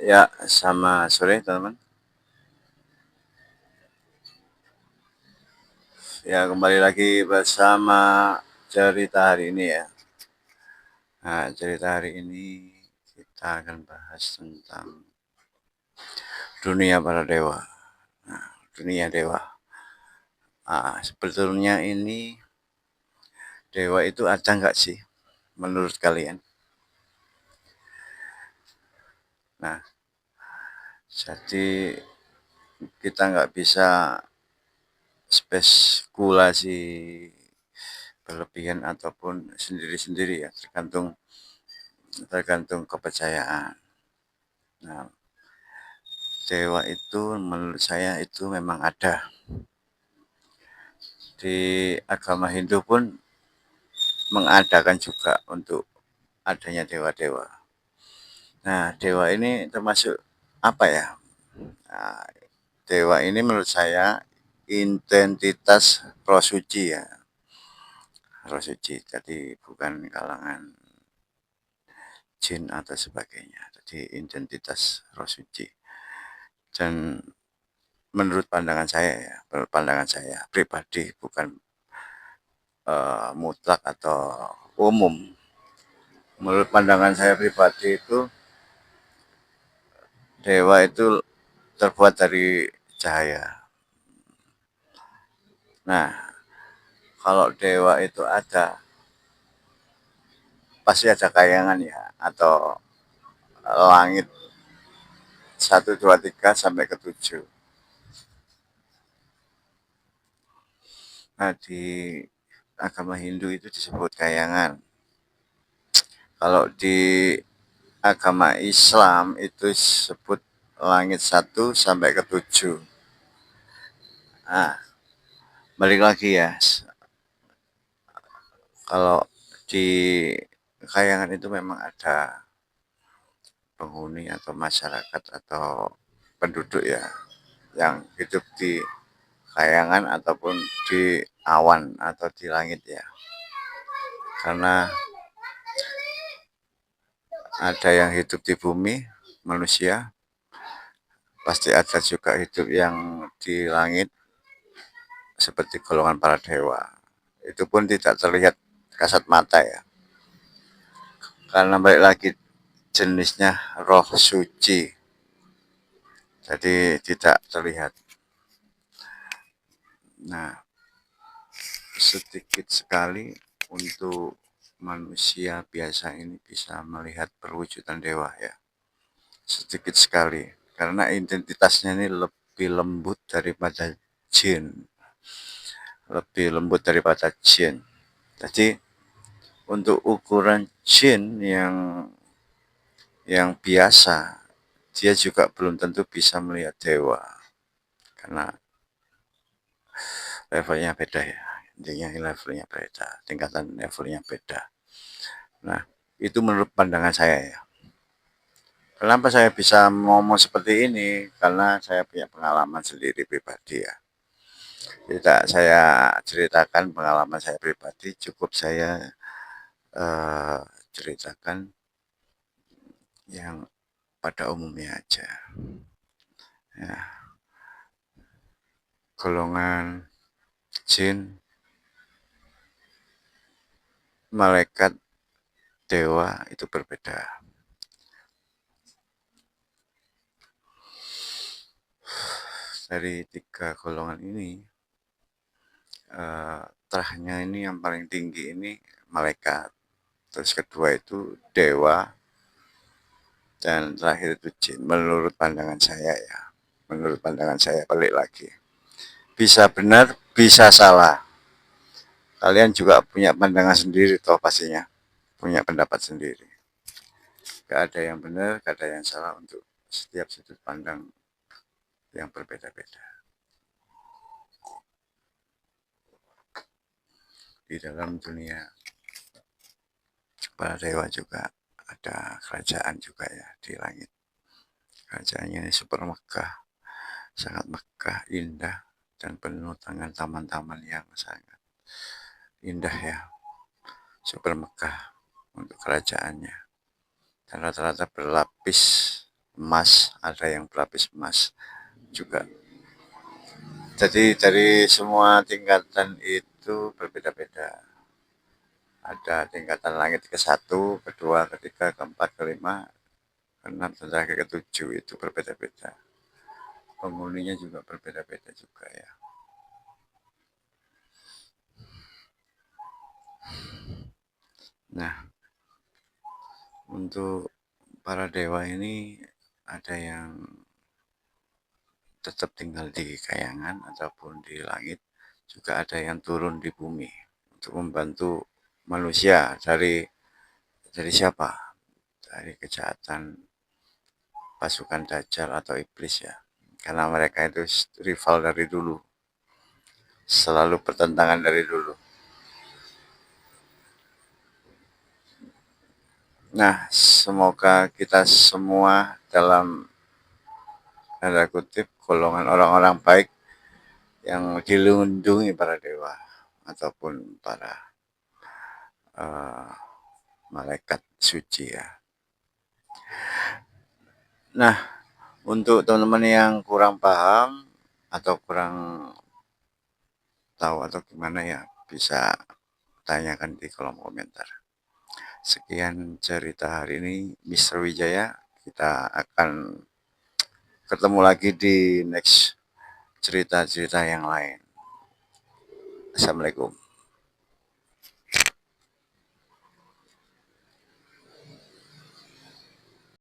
Ya, sama sore teman-teman. Ya, kembali lagi bersama cerita hari ini ya. Nah, cerita hari ini kita akan bahas tentang dunia para dewa. Nah, dunia dewa. Sebetulnya ini dewa itu ada nggak sih menurut kalian? Nah, jadi kita nggak bisa spekulasi berlebihan ataupun sendiri-sendiri ya, tergantung kepercayaan. Nah, dewa itu menurut saya itu memang ada. Di agama Hindu pun mengadakan juga untuk adanya dewa-dewa. Nah, dewa ini termasuk apa ya? Nah, dewa ini menurut saya identitas roh suci ya. Roh suci, jadi bukan kalangan jin atau sebagainya. Jadi identitas roh suci. Dan menurut pandangan saya ya, menurut pandangan saya pribadi bukan mutlak atau umum. Menurut pandangan saya pribadi itu dewa itu terbuat dari cahaya. Nah, kalau dewa itu ada, pasti ada kayangan ya, atau langit 1, 2, 3 sampai ke 7. Nah, di agama Hindu itu disebut kayangan. Kalau di agama Islam itu disebut langit 1 sampai ke 7. Nah, balik lagi ya, kalau di kayangan itu memang ada penghuni atau masyarakat atau penduduk ya yang hidup di kayangan ataupun di awan atau di langit ya. Karena ada yang hidup di bumi, manusia, pasti ada juga hidup yang di langit seperti golongan para dewa. Itu pun tidak terlihat kasat mata ya. Karena balik lagi jenisnya roh suci. Jadi tidak terlihat. Nah, sedikit sekali untuk manusia biasa ini bisa melihat perwujudan dewa ya. Sedikit sekali. Karena identitasnya ini lebih lembut daripada jin. Lebih lembut daripada jin. Jadi untuk ukuran jin yang biasa, dia juga belum tentu bisa melihat dewa. Karena levelnya beda ya. Intinya levelnya beda, tingkatan levelnya beda. Nah, itu menurut pandangan saya ya. Kenapa saya bisa ngomong seperti ini? Karena saya punya pengalaman sendiri pribadi ya. Tidak saya ceritakan pengalaman saya pribadi, cukup saya eh, ceritakan yang pada umumnya aja. Ya, golongan jin, malaikat, dewa itu berbeda. Dari 3 golongan ini, terahnya ini yang paling tinggi ini malaikat. Terus kedua itu dewa, dan terakhir itu jin. Menurut pandangan saya ya. Menurut pandangan saya balik lagi. Bisa benar, bisa salah. Kalian juga punya pandangan sendiri toh pastinya. Punya pendapat sendiri. Gak ada yang benar, gak ada yang salah untuk setiap sudut pandang yang berbeda-beda. Di dalam dunia para dewa juga ada kerajaan juga ya di langit. Kerajaannya ini super megah, sangat megah, indah, dan penuh dengan taman-taman yang sangat indah ya, super megah untuk kerajaannya. Dan rata-rata berlapis emas, ada yang berlapis emas juga. Jadi dari semua tingkatan itu berbeda-beda. Ada tingkatan langit ke-1, kedua, ketiga, keempat, kelima, keenam, sampai ke-7 itu berbeda-beda. Penghuninya juga berbeda-beda juga ya. Nah, untuk para dewa ini ada yang tetap tinggal di kayangan ataupun di langit, juga ada yang turun di bumi untuk membantu manusia dari siapa? Dari kejahatan pasukan Dajjal atau iblis ya. Karena mereka itu rival dari dulu, selalu pertentangan dari dulu. Nah, semoga kita semua dalam tanda kutip golongan orang-orang baik yang dilindungi para dewa ataupun para uh, malaikat suci ya. Nah, untuk teman-teman yang kurang paham atau kurang tahu atau gimana ya, bisa tanyakan di kolom komentar. Sekian cerita hari ini, Mr. Wijaya. Kita akan ketemu lagi di next cerita-cerita yang lain. Assalamualaikum.